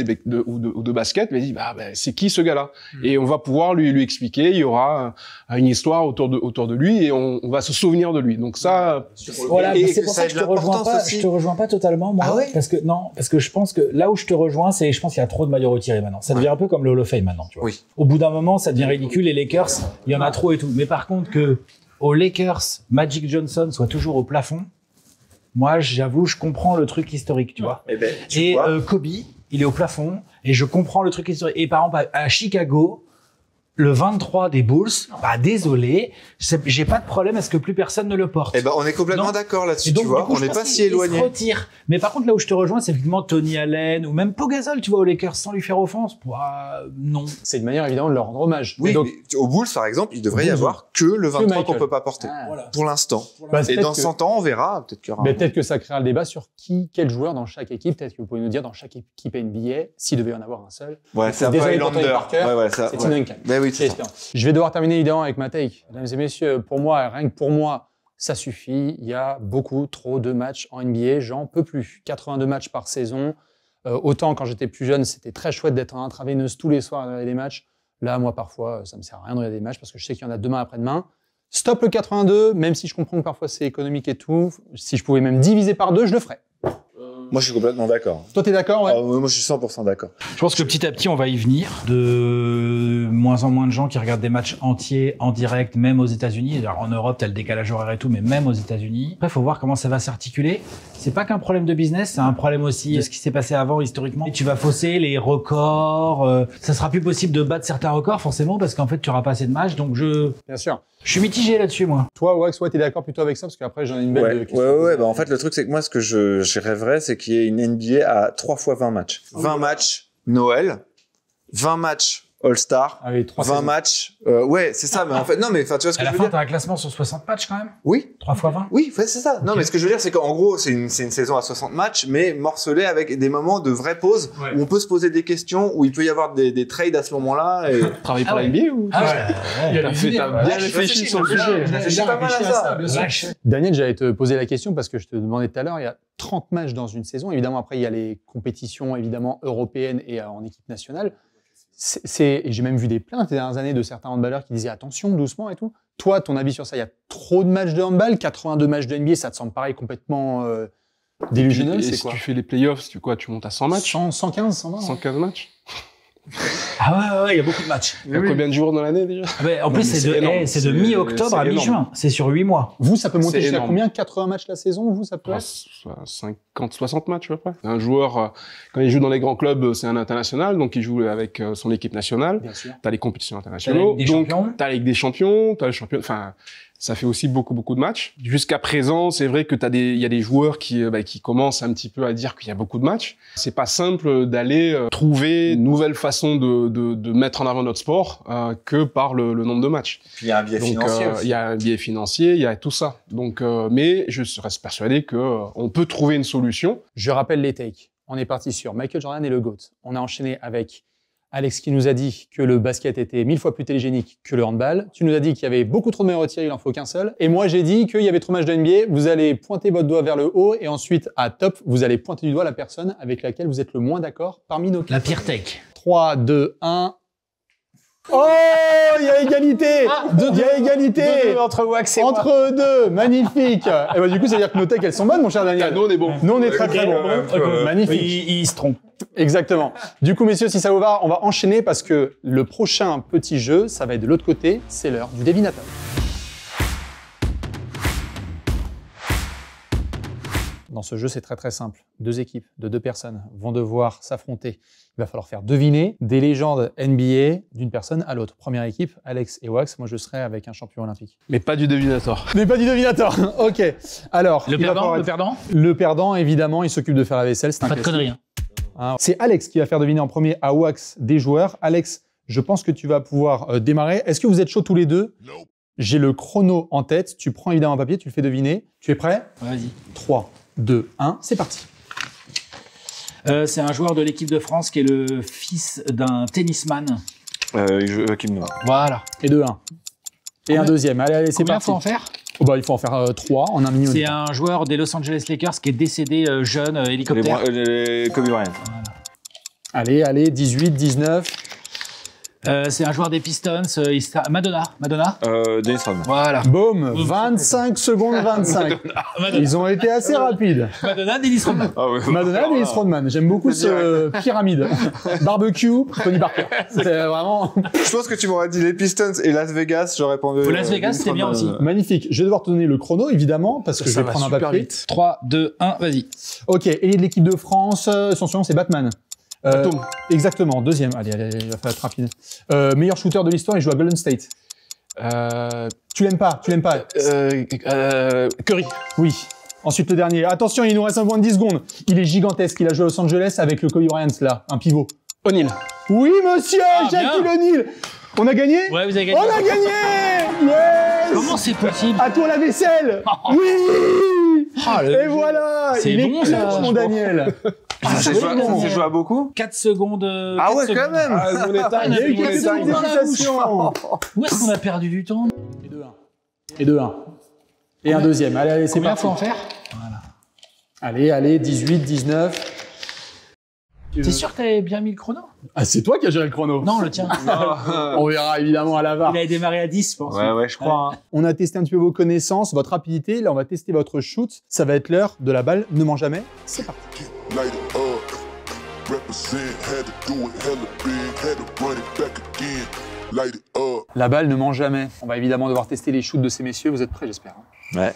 ou de basket, ils disent c'est qui ce gars-là? Et on va pouvoir lui expliquer. Il y aura une histoire autour de lui et on va se souvenir de lui. Donc ça, Voilà, et c'est que pour ça ça ait que de je te rejoins l'importance pas. aussi. Je te rejoins pas totalement, moi, Ah ouais parce que je pense que là où je te rejoins, c'est je pense qu'il y a trop de maillots retirés maintenant. Ça devient un peu comme le Hall of Fame maintenant, tu vois. Oui. Au bout d'un moment, ça devient ridicule. Les Lakers, il y en a trop et tout. Mais par contre que aux Lakers, Magic Johnson soit toujours au plafond. Moi, j'avoue, je comprends le truc historique, tu vois. Et Kobe, il est au plafond, et je comprends le truc historique. Et par exemple, à Chicago, le 23 des Bulls, désolé, j'ai pas de problème à ce que plus personne ne le porte. Eh ben, on est complètement Non. d'accord là-dessus, Et donc, tu vois. du coup, On je n'est pense pas qu'il- si il éloigné. se retire. Mais par contre, là où je te rejoins, c'est effectivement Tony Allen ou même Pau Gasol, tu vois, aux Lakers, sans lui faire offense. Non. C'est une manière évidemment de leur rendre hommage. Oui, Et donc, mais au Bulls, par exemple, il devrait y Bulls, avoir que le 23 qu'on Michael. peut pas porter. Voilà. Pour l'instant. bah, Et peut-être dans que- 100 ans, on verra. Peut-être qu'il y aura mais un- peut-être que ça créera le débat sur quel joueur dans chaque équipe. Peut-être que vous pouvez nous dire dans chaque équipe NBA, s'il devait y en avoir un seul. Ouais, c'est un peu Désolé pour Tony Highlander. Parker, Ouais, ça. c'est ouais. Tim Duncan. Ben oui, C'est c'est ça. espérant. Je vais devoir terminer évidemment avec ma take. Mesdames et messieurs, pour moi, rien que pour moi, ça suffit. Il y a beaucoup trop de matchs en NBA. J'en peux plus. 82 matchs par saison. Autant quand j'étais plus jeune, c'était très chouette d'être en intraveineuse tous les soirs à regarder des matchs. Là, moi, parfois, ça me sert à rien de regarder des matchs parce que je sais qu'il y en a demain après-demain. Stop le 82, même si je comprends que parfois c'est économique et tout. Si je pouvais même diviser par 2, je le ferais. Moi, je suis complètement d'accord. Toi, t'es d'accord? Ouais. Ah, moi, je suis 100% d'accord. Je pense que petit à petit, on va y venir. De moins en moins de gens qui regardent des matchs entiers en direct, même aux États-Unis. Alors, en Europe, t'as le décalage horaire et tout, mais même aux États-Unis. Après, faut voir comment ça va s'articuler. C'est pas qu'un problème de business, c'est un problème aussi de ce qui s'est passé avant historiquement. Et tu vas fausser les records. Ça sera plus possible de battre certains records, forcément, parce qu'en fait, tu auras pas assez de matchs. Donc, je Bien sûr. suis mitigé là-dessus, moi. Toi, Wax, t'es d'accord plutôt avec ça? Parce qu'après, j'en ai une belle question. Ouais. Bah, en fait, le truc, c'est que moi, ce que je rêverais, c'est qu'il y ait une NBA à 3 fois 20 matchs. 20 matchs Noël, 20 matchs All-Star, Ah oui, 3 20 saisons. matchs. Ouais, c'est ça. Mais en fait, non, mais enfin, tu vois ce À que la je veux fin, dire? t'as un classement sur 60 matchs quand même. Oui. 3 fois 20. Oui, ouais, c'est ça. Non, mais ce que je veux dire, c'est qu'en gros, c'est une saison à 60 matchs, mais morcelée avec des moments de vraie pause où on peut se poser des questions, où il peut y avoir des trades à ce moment-là. Et... travailler pour Ah la ouais. NBA ou Ah ouais. t'as bien réfléchi sur le sujet. réfléchi pas mal à ça. Lâche. Daniel, j'allais te poser la question parce que je te demandais tout à l'heure, il y a 30 matchs dans une saison. Évidemment, après, il y a les compétitions évidemment européennes et en équipe nationale. Et j'ai même vu des plaintes ces dernières années de certains handballeurs qui disaient attention, doucement et tout. Toi, ton avis sur ça, il y a trop de matchs de handball, 82 matchs de NBA, ça te semble pareil complètement délusionnel, Et c'est si quoi? tu fais les playoffs, tu montes à 100 matchs, 115, 120 115 matchs. Ah ouais, il y a beaucoup de matchs. Il y a combien de jours dans l'année déjà? Ah ouais, en plus, mais c'est c'est énorme. de C'est mi-octobre à énorme. mi-juin. C'est sur 8 mois. Vous, ça peut monter C'est jusqu'à énorme. combien? 80 matchs la saison, vous, ça peut être? 50, 60 matchs à peu près. Un joueur, quand il joue dans les grands clubs, c'est un international, donc il joue avec son équipe nationale. Bien sûr. T'as les compétitions T'as la internationales, Ligue des donc Champions. t'as la Ligue des Champions, t'as le champion, enfin, Ça fait aussi beaucoup de matchs. Jusqu'à présent, c'est vrai que il y a des joueurs qui commencent un petit peu à dire qu'il y a beaucoup de matchs. C'est pas simple d'aller trouver une nouvelle façon de mettre en avant notre sport que par le nombre de matchs. Puis il y a un biais financier aussi. Il y a un biais financier, il y a tout ça. Donc, mais je reste persuadé que on peut trouver une solution. Je rappelle les takes. On est parti sur Michael Jordan et le GOAT. On a enchaîné avec Alex qui nous a dit que le basket était 1000 fois plus télégénique que le handball. Tu nous as dit qu'il y avait beaucoup trop de meilleurs tirs, il en faut qu'un seul. Et moi, j'ai dit qu'il y avait trop de matchs de NBA. Vous allez pointer votre doigt vers le haut et ensuite, à top, vous allez pointer du doigt la personne avec laquelle vous êtes le moins d'accord parmi nos... La pire take. 3, 2, 1... Oh, il y a égalité. Il y a égalité entre Wax et moi. entre deux. Magnifique. Et bah, du coup, ça veut dire que nos techs, elles sont bonnes, mon cher Daniel. Nous, on est bon. Nous, on est très très bons. Magnifique. Il se trompe. Exactement. Du coup, messieurs, si ça vous va, on va enchaîner parce que le prochain petit jeu, ça va être de l'autre côté. C'est l'heure du devinateur. Dans ce jeu, c'est très très simple. Deux équipes de deux personnes vont devoir s'affronter. Il va falloir faire deviner des légendes NBA d'une personne à l'autre. Première équipe, Alex et Wax. Moi, je serai avec un champion olympique. Mais pas du devinator. Mais pas du devinator. Ok. Alors, Le perdant, évidemment, il s'occupe de faire la vaisselle. C'est un pas de conneries. Hein. C'est Alex qui va faire deviner en premier à Wax des joueurs. Alex, je pense que tu vas pouvoir démarrer. Est-ce que vous êtes chauds tous les deux? J'ai le chrono en tête. Tu prends évidemment un papier, tu le fais deviner. Tu es prêt? Vas-y. 3, 2, 1, c'est parti. C'est un joueur de l'équipe de France qui est le fils d'un tennisman. Kim Noah. Voilà. Et 2, 1. Et un deuxième. Allez, c'est Combien parti. faut en faire? Oh bah, il faut en faire 3 en un minute. C'est un joueur des Los Angeles Lakers qui est décédé jeune, hélicoptère. Les Kobe Bryant. Allez, 18, 19. C'est un joueur des Pistons, Madonna. Dennis Rodman. Voilà. Boum, 25 secondes 25. Ils ont été assez rapides. Madonna, Dennis Rodman. Ah ouais. Madonna et Dennis Rodman. J'aime beaucoup ce pyramide. Barbecue, Tony Parker. C'est vraiment Je pense que tu m'aurais dit les Pistons et Las Vegas, j'aurais répondu. Las Vegas, c'était bien aussi. magnifique. Je vais devoir te donner le chrono, évidemment, parce que je vais prendre un papier. Vite. 3, 2, 1, vas-y. Ok, et de l'équipe de France, son surnom c'est Batman. Batum. Exactement, deuxième. Allez, il va falloir être rapide. Meilleur shooter de l'histoire, il joue à Golden State. Tu l'aimes pas. Curry. Oui. Ensuite, le dernier. Attention, il nous reste un moins de 10 secondes. Il est gigantesque. Il a joué à Los Angeles avec le Kobe Bryant, là. Un pivot. O'Neal. Oui, monsieur, Shaquille O'Neal. On a gagné? Ouais, vous avez gagné. On a gagné! Yes! Comment c'est possible? À toi la vaisselle! Oui! Et voilà! C'est il bon, est ça, clutch, mon Daniel! Ça s'est joué à beaucoup? 4 secondes. Ah ouais, 4 quand même! Il y a eu quelques secondes d'hésitation. Où est-ce qu'on a perdu du temps? Et 2-1. Et un deuxième. Allez, c'est Combien parti. faut en faire? Allez, 18, 19. T'es sûr que t'avais bien mis le chrono? Ah, c'est toi qui as géré le chrono. Non, le tien. On verra évidemment à la VAR. Il avait démarré à 10, je pense. Ouais, je crois. Hein. On a testé un petit peu vos connaissances, votre rapidité. Là, on va tester votre shoot. Ça va être l'heure de la balle. Ne mens jamais. C'est parti. La balle ne ment jamais. On va évidemment devoir tester les shoots de ces messieurs. Vous êtes prêts, j'espère. Ouais.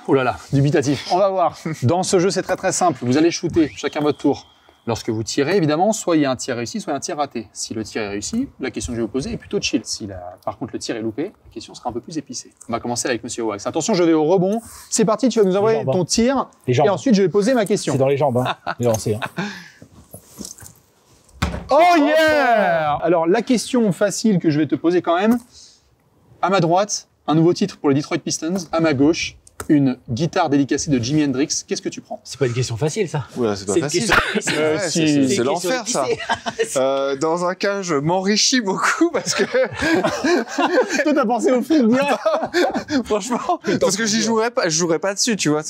Oh là là, dubitatif. On va voir. Dans ce jeu, c'est très très simple. Vous allez shooter, chacun votre tour. Lorsque vous tirez, évidemment, soit il y a un tir réussi, soit un tir raté. Si le tir est réussi, la question que je vais vous poser est plutôt chill. Si par contre le tir est loupé, la question sera un peu plus épicée. On va commencer avec Monsieur Wax. Attention, je vais au rebond. C'est parti, tu vas nous envoyer ton tir. Les jambes. Et ensuite, je vais poser ma question. C'est dans les jambes, hein. Les lancers, hein. Oh yeah! Alors, la question facile que je vais te poser quand même. À ma droite, un nouveau titre pour les Detroit Pistons. À ma gauche, une guitare dédicacée de Jimi Hendrix. Qu'est-ce que tu prends? C'est pas une question facile, ça. Ouais, c'est pas facile. Si. C'est l'enfer, ça. Dans un cas, je m'enrichis beaucoup parce que... Toi, t'as pensé au film direct. Franchement, parce que je jouerais pas dessus, tu vois.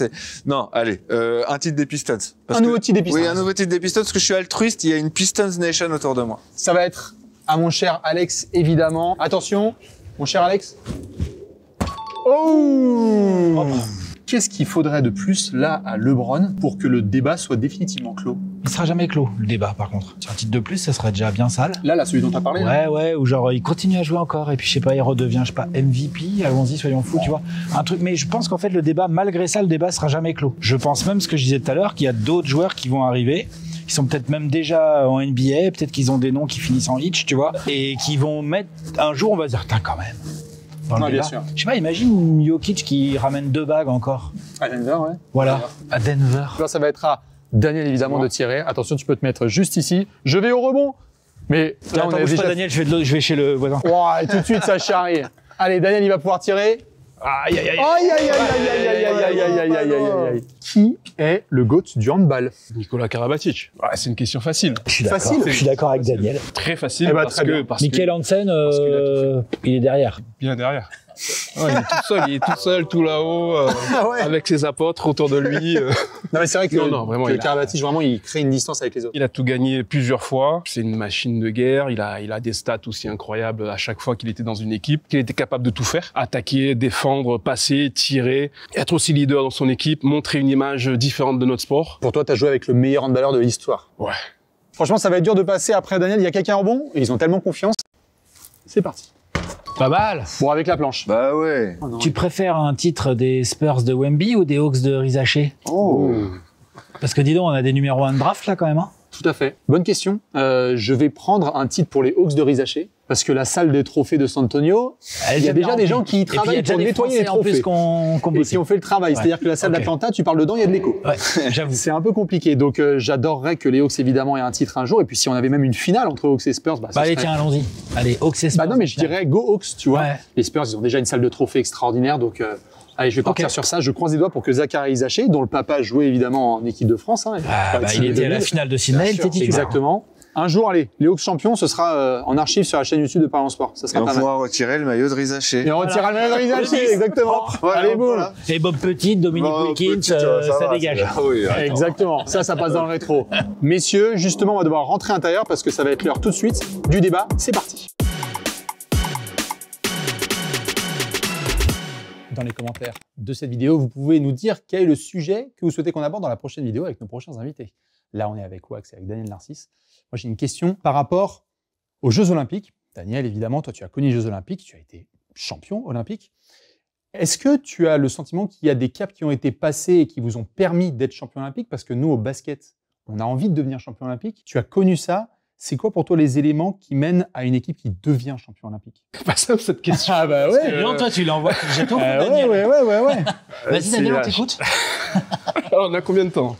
Non, allez, un titre des Pistons. Nouveau titre des Pistons. Oui, un nouveau titre des Pistons, parce que je suis altruiste, il y a une Pistons Nation autour de moi. Ça va être à mon cher Alex, évidemment. Attention, mon cher Alex. Oh! Qu'est-ce qu'il faudrait de plus, là, à LeBron, pour que le débat soit définitivement clos? Il sera jamais clos, le débat, par contre. Sur un titre de plus, ça serait déjà bien sale. Là, celui dont t'as parlé. là. Ouais, ou genre, il continue à jouer encore, et puis, je sais pas, il redevient, je sais pas, MVP, allons-y, soyons fous, tu vois. Un truc, mais je pense qu'en fait, le débat, malgré ça, le débat sera jamais clos. Je pense même, ce que je disais tout à l'heure, qu'il y a d'autres joueurs qui vont arriver, qui sont peut-être même déjà en NBA, peut-être qu'ils ont des noms qui finissent en hitch, tu vois, et qui vont mettre, un jour, on va se dire, putain, quand même. dans le Ouais, débat. bien sûr. Je sais pas, imagine Jokic qui ramène 2 bagues encore. À Denver, ouais. Voilà, à Denver. Là, ça va être à Daniel, évidemment, de tirer. Attention, tu peux te mettre juste ici. Je vais au rebond. Mais là, Attends, on a bouge déjà... pas Daniel, je vais chez le voisin. Wow, et tout de suite, ça charrie. Allez, Daniel, il va pouvoir tirer. Aïe, aïe, aïe. Aïe, aïe, aïe, aïe, aïe, aïe, aïe, aïe, aïe, aïe, aïe, aïe, aïe. Qui est le GOAT du handball? Nicolas Karabatic. Ouais, c'est une question facile. Je suis d'accord. Facile. Je suis d'accord avec Daniel. Très facile Eh ben, parce très bien. que Michael Hansen, il est derrière. bien derrière. Ouais, il est tout seul, tout là-haut, Ah ouais. avec ses apôtres autour de lui. Non, mais c'est vrai que, Non, vraiment, que il a- Karabatic, vraiment, il crée une distance avec les autres. Il a tout gagné plusieurs fois. C'est une machine de guerre. Il a des stats aussi incroyables à chaque fois qu'il était dans une équipe. Qu'il était capable de tout faire. Attaquer, défendre, passer, tirer. Être aussi leader dans son équipe. Montrer une image différente de notre sport. Pour toi, tu as joué avec le meilleur handballeur de l'histoire. Ouais. Franchement, ça va être dur de passer après Daniel. Il y a quelqu'un en bon et ils ont tellement confiance. C'est parti. Pas mal. Bon, avec la planche. Bah ouais. Oh non. Tu préfères un titre des Spurs de Wemby ou des Hawks de Rizaché? Oh. Parce que dis donc, on a des numéros 1 de draft là quand même. Hein. Tout à fait. Bonne question. Je vais prendre un titre pour les Hawks de Rizaché. Parce que la salle des trophées de San Antonio, il y a déjà des gens qui travaillent pour nettoyer les trophées. qu'on Et qui ont fait le travail. Ouais. C'est-à-dire que la salle Ok. d'Atlanta, tu parles dedans, il y a de l'écho. Ouais, j'avoue. C'est un peu compliqué. Donc, j'adorerais que les Hawks, évidemment, aient un titre un jour. Et puis, si on avait même une finale entre Hawks et Spurs, ça Bah allez, serait- tiens, allons-y. Allez, Hawks et Spurs. Bah non, mais je dirais go Hawks, tu vois. Ouais. Les Spurs, ils ont déjà une salle de trophées extraordinaire. Donc, allez, je vais partir Ok. sur ça. Je croise les doigts pour que Zachary Zaché, dont le papa jouait évidemment en équipe de France. Hein, Ah, bah, il était à la finale de Sydney, il était titulaire. Exactement. Un jour, allez, les Hawks champions, ce sera en archive sur la chaîne YouTube de Paris en Sport. Ça Et sera on pas mal. pourra retirer le maillot de Rizaché. Et on retirera le même Rizaché, exactement. Voilà, Allez, boum. voilà. Et Bob Petit, Dominique Bon, Wilkins, petit, ça va, dégage. Ah oui, attends. Exactement. Ça passe dans le rétro. Messieurs, justement, on va devoir rentrer à l'intérieur parce que ça va être l'heure tout de suite du débat. C'est parti. Dans les commentaires de cette vidéo, vous pouvez nous dire quel est le sujet que vous souhaitez qu'on aborde dans la prochaine vidéo avec nos prochains invités. Là, on est avec Wax et avec Daniel Narcisse. Moi, j'ai une question par rapport aux Jeux Olympiques. Daniel, évidemment, toi, tu as connu les Jeux Olympiques, tu as été champion olympique. Est-ce que tu as le sentiment qu'il y a des caps qui ont été passés et qui vous ont permis d'être champion olympique? Parce que nous, au basket, on a envie de devenir champion olympique. Tu as connu ça. C'est quoi pour toi les éléments qui mènent à une équipe qui devient champion olympique? C'est pas simple cette question. Ah bah ouais. Non, toi, tu l'envoies. J'attends. Ouais. Vas-y, C'est Daniel, on lâche. t'écoute. Alors, on a combien de temps?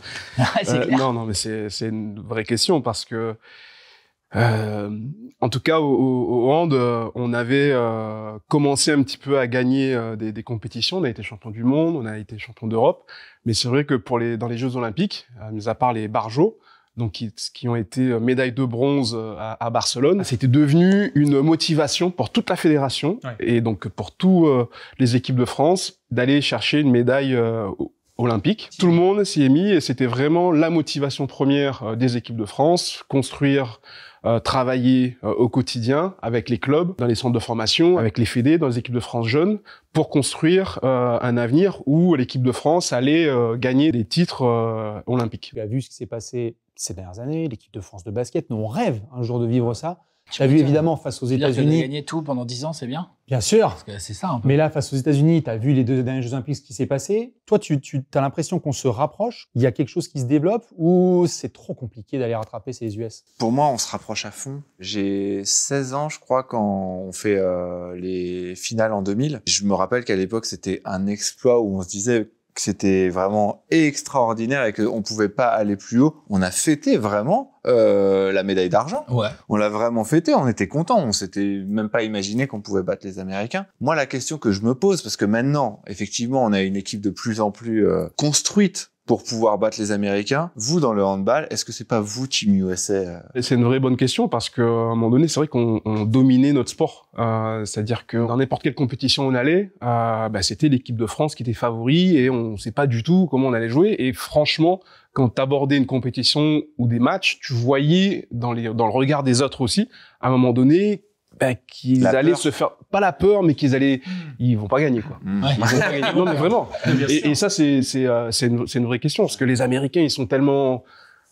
C'est clair. Non, mais c'est une vraie question parce que, en tout cas, au hand, on avait commencé un petit peu à gagner des compétitions. On a été champion du monde, on a été champion d'Europe. Mais c'est vrai que dans les Jeux Olympiques, mis à part les barjots, donc qui ont été médailles de bronze à Barcelone, c'était devenu une motivation pour toute la fédération et donc pour tous les équipes de France d'aller chercher une médaille olympique. Tout le monde s'y est mis et c'était vraiment la motivation première des équipes de France, construire, travailler au quotidien avec les clubs, dans les centres de formation, avec les fédés, dans les équipes de France jeunes, pour construire un avenir où l'équipe de France allait gagner des titres olympiques. Tu as vu ce qui s'est passé ces dernières années, l'équipe de France de basket. Nous, on rêve un jour de vivre ça. Tu as vu évidemment face aux États-Unis. Gagner tout pendant 10 ans, c'est bien. Bien sûr. Parce que c'est ça un peu. Mais là, face aux États-Unis, tu as vu les 2 derniers Jeux Olympiques, ce qui s'est passé. Toi, tu as l'impression qu'on se rapproche, il y a quelque chose qui se développe ou c'est trop compliqué d'aller rattraper ces US? Pour moi, on se rapproche à fond. J'ai 16 ans, je crois, quand on fait les finales en 2000. Je me rappelle qu'à l'époque, c'était un exploit où on se disait que c'était vraiment extraordinaire et qu'on pouvait pas aller plus haut. On a fêté vraiment la médaille d'argent. Ouais. On l'a vraiment fêté, on était contents. On s'était même pas imaginé qu'on pouvait battre les Américains. Moi, la question que je me pose, parce que maintenant, effectivement, on a une équipe de plus en plus construite pour pouvoir battre les Américains. Vous, dans le handball, est-ce que c'est pas vous, Team USA? Et c'est une vraie bonne question parce qu'à un moment donné, c'est vrai qu'on dominait notre sport. C'est-à-dire que dans n'importe quelle compétition on allait, c'était l'équipe de France qui était favori et on ne sait pas du tout comment on allait jouer. Et franchement, quand t'abordais une compétition ou des matchs, tu voyais dans le regard des autres aussi, à un moment donné, qu'ils allaient se faire, pas la peur, mais ils vont pas gagner, quoi. Ouais. Ils vont pas gagner. Non, mais vraiment. Et ça, c'est une vraie question, parce que les Américains, ils sont tellement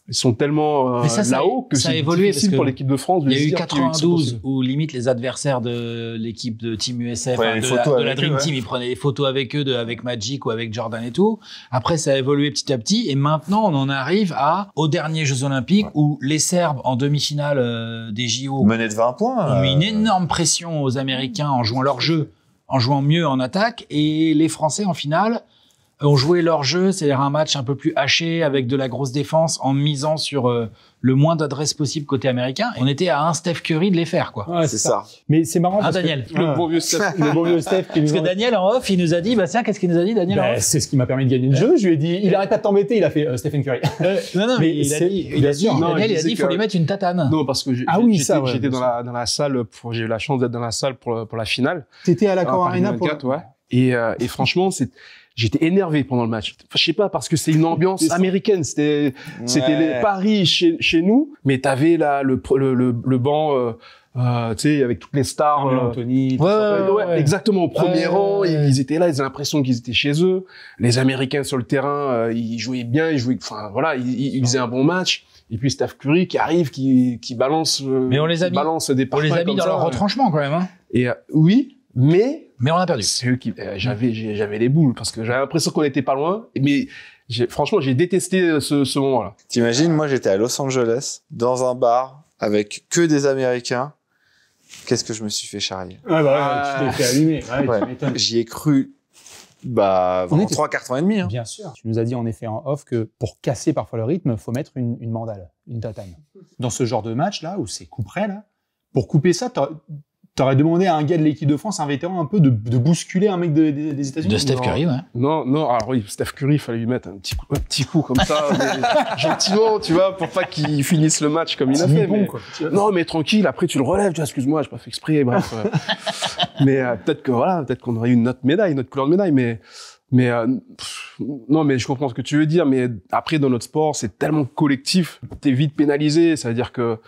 Mais ça, là-haut que ça a c'est évolué difficile parce que pour l'équipe de France de Il y a se eu dire qu'il y a eu 92 où limite les adversaires de l'équipe de Team USA, Prenaient enfin, des de photos la avec Dream eux, Team, ils prenaient des photos avec eux, avec Magic ou avec Jordan et tout. Après, ça a évolué petit à petit et maintenant on en arrive aux derniers Jeux Olympiques où les Serbes en demi-finale des JO Mené de 20 points. ont mis une énorme pression aux Américains en jouant leur jeu, en jouant mieux en attaque. Et les Français, en finale, ont joué leur jeu, c'est-à-dire un match un peu plus haché, avec de la grosse défense, en misant sur le moins d'adresse possible côté américain. On était à un Steph Curry de les faire, quoi. Ouais, c'est ça. Mais c'est marrant parce Daniel. Que le bon vieux Steph. Parce que Daniel, en off, il nous a dit, tiens, qu'est-ce qu'il nous a dit, Daniel? C'est ce qui m'a permis de gagner le jeu. Je lui ai dit, il arrête pas de t'embêter, il a fait Stephen Curry. Non, mais Daniel, il a dit, il faut lui mettre une tatane. Non, parce que j'étais dans la salle, j'ai eu la chance d'être dans la salle pour la finale. T'étais à l'Accor Arena pour ouais. Et franchement, j'étais énervé pendant le match. Enfin, je sais pas, parce que c'est une ambiance américaine. C'était les paris chez nous, mais t'avais là le banc, tu sais, avec toutes les stars. Anthony. Ouais, exactement. Au premier rang, ils étaient là, ils avaient l'impression qu'ils étaient chez eux. Les Américains sur le terrain, ils jouaient bien, enfin voilà, ils faisaient un bon match. Et puis Steph Curry qui arrive, qui balance, mais on les a mis, balance des parpaings. On les a mis dans leur retranchement quand même. Hein. Et oui, mais on a perdu. C'est eux qui, j'avais les boules parce que j'avais l'impression qu'on était pas loin. Mais franchement, j'ai détesté ce moment-là. T'imagines, moi, j'étais à Los Angeles, dans un bar, avec que des Américains. Qu'est-ce que je me suis fait charrier? Tu t'es fait allumer. J'y ai cru, pendant 3 quarts temps et demi. Hein. Bien sûr. Tu nous as dit en effet en off que pour casser parfois le rythme, faut mettre une mandale, une tatane. Dans ce genre de match-là, où c'est coup près, là, pour couper ça, t'aurais demandé à un gars de l'équipe de France, un vétéran, un peu de bousculer un mec des États-Unis. De Steph Curry, ouais. Non, alors oui, Steph Curry, il fallait lui mettre un petit coup comme ça, gentiment, tu vois, pour pas qu'il finisse le match comme il a fait. Bon, quoi. Non, mais tranquille, après tu le relèves, tu vois, excuse-moi, j'ai pas fait exprès, bref. Mais peut-être qu'on aurait eu notre couleur de médaille, mais non, mais je comprends ce que tu veux dire, mais après, dans notre sport, c'est tellement collectif, t'es vite pénalisé, ça veut dire que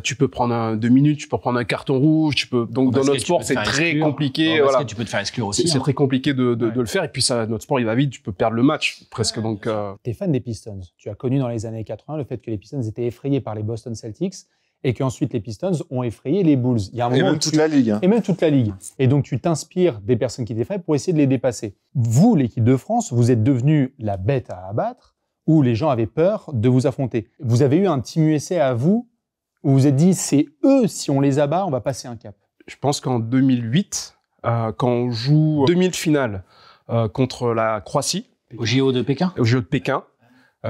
tu peux prendre 2 minutes, tu peux prendre un carton rouge, donc dans notre sport c'est très compliqué. Voilà. Tu peux te faire exclure aussi. C'est très compliqué de le faire et puis notre sport il va vite, tu peux perdre le match presque. Donc. T'es fan des Pistons. Tu as connu dans les années 80 le fait que les Pistons étaient effrayés par les Boston Celtics et qu'ensuite les Pistons ont effrayé les Bulls. Il y a un moment même toute la ligue. Hein. Et même toute la ligue. Et donc tu t'inspires des personnes qui t'effraient pour essayer de les dépasser. Vous, l'équipe de France, vous êtes devenus la bête à abattre où les gens avaient peur de vous affronter. Vous avez eu un Team USA à vous où vous vous êtes dit, c'est eux, si on les abat, on va passer un cap? Je pense qu'en 2008, quand on joue demi-finale contre la Croatie. Au JO de Pékin? Au JO de Pékin.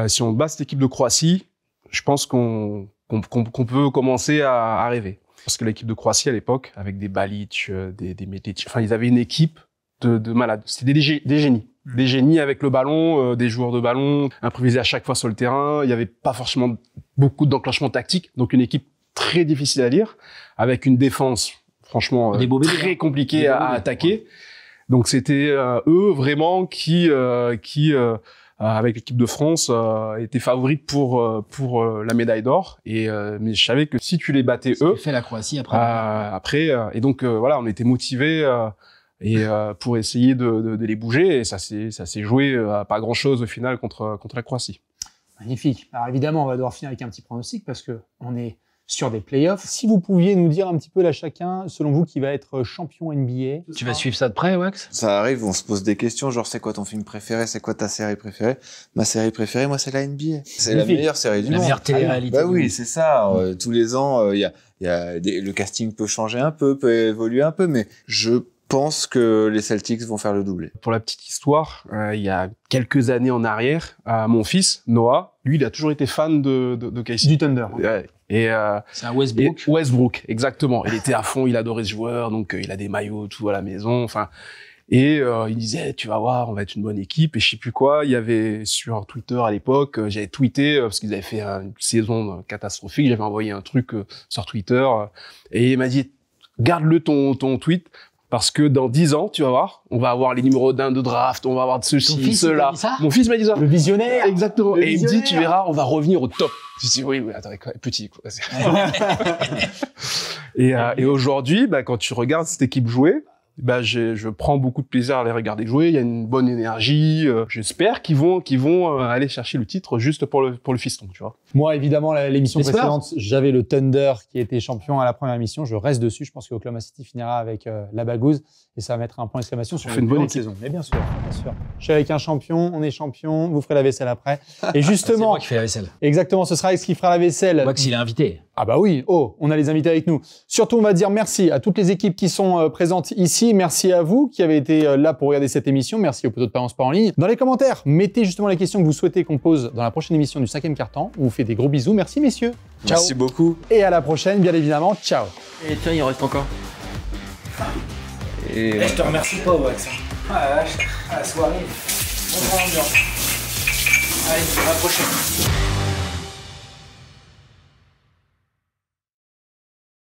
Si on bat cette équipe de Croatie, je pense qu'on peut commencer à rêver. Parce que l'équipe de Croatie, à l'époque, avec des Balic, des Metic, enfin, ils avaient une équipe de malades. C'était des génies. Des génies avec le ballon, des joueurs de ballon, improvisés à chaque fois sur le terrain. Il n'y avait pas forcément beaucoup d'enclenchement tactique. Donc, une équipe très difficile à lire, avec une défense, franchement, très compliquée à attaquer. Donc, c'était eux, vraiment, qui avec l'équipe de France, étaient favorites pour la médaille d'or. Mais je savais que si tu les battais eux... fait la Croatie après. Et donc, voilà, on était motivés... pour essayer de les bouger, et ça s'est joué à pas grand-chose au final contre la Croatie. Magnifique. Alors évidemment, on va devoir finir avec un petit pronostic parce que on est sur des playoffs. Si vous pouviez nous dire un petit peu là chacun, selon vous, qui va être champion NBA. Tu vas suivre ça de près, Wax? Ça arrive, on se pose des questions, genre c'est quoi ton film préféré, c'est quoi ta série préférée? Ma série préférée, moi, c'est la NBA. C'est la meilleure série du monde. La meilleure télé-réalité. Bah oui, c'est ça. Tous les ans, le casting peut changer un peu, peut évoluer un peu, mais je pense que les Celtics vont faire le doublé. Pour la petite histoire, il y a quelques années en arrière, mon fils, Noah, lui, il a toujours été fan de KC. Du Thunder. Ouais. C'est un Westbrook. Westbrook, exactement. Il était à fond, il adorait ce joueur, donc il a des maillots, tout à la maison, enfin. Et il disait, tu vas voir, on va être une bonne équipe. Et je sais plus quoi, il y avait sur Twitter à l'époque, j'avais tweeté, parce qu'ils avaient fait une saison catastrophique, j'avais envoyé un truc sur Twitter, et il m'a dit, garde-le ton tweet, parce que dans 10 ans, tu vas voir, on va avoir les numéros d'1 de draft, on va avoir de ceci, cela. Mon fils m'a dit ça. Le visionnaire. Exactement. Et il me dit, tu verras, on va revenir au top. Je dis, oui, attends, petit, quoi. Et aujourd'hui, quand tu regardes cette équipe jouer, je prends beaucoup de plaisir à les regarder jouer. Il y a une bonne énergie. J'espère qu'ils vont aller chercher le titre juste pour le fiston, tu vois. Moi, évidemment, l'émission précédente, j'avais le Thunder qui était champion à la première émission. Je reste dessus. Je pense que Oklahoma City finira avec la bagouze et ça va mettre un point d'exclamation sur une bonne saison. Mais bien sûr. Je suis avec un champion. On est champion. Vous ferez la vaisselle après. Et justement, c'est moi qui fais la vaisselle. Exactement. Ce sera Alex qui fera la vaisselle. Wax, il est invité. Ah bah oui, oh, on a les invités avec nous. Surtout, on va dire merci à toutes les équipes qui sont présentes ici. Merci à vous qui avez été là pour regarder cette émission. Merci au poteau de Parions Sport en ligne. Dans les commentaires, mettez justement les questions que vous souhaitez qu'on pose dans la prochaine émission du 5e quart-temps. On vous fait des gros bisous. Merci messieurs. Ciao. Merci beaucoup. Et à la prochaine, bien évidemment. Ciao. Et tiens, il en reste encore. Et je te remercie pas, Wax. Ah la soirée. On va bien. Allez, à la prochaine.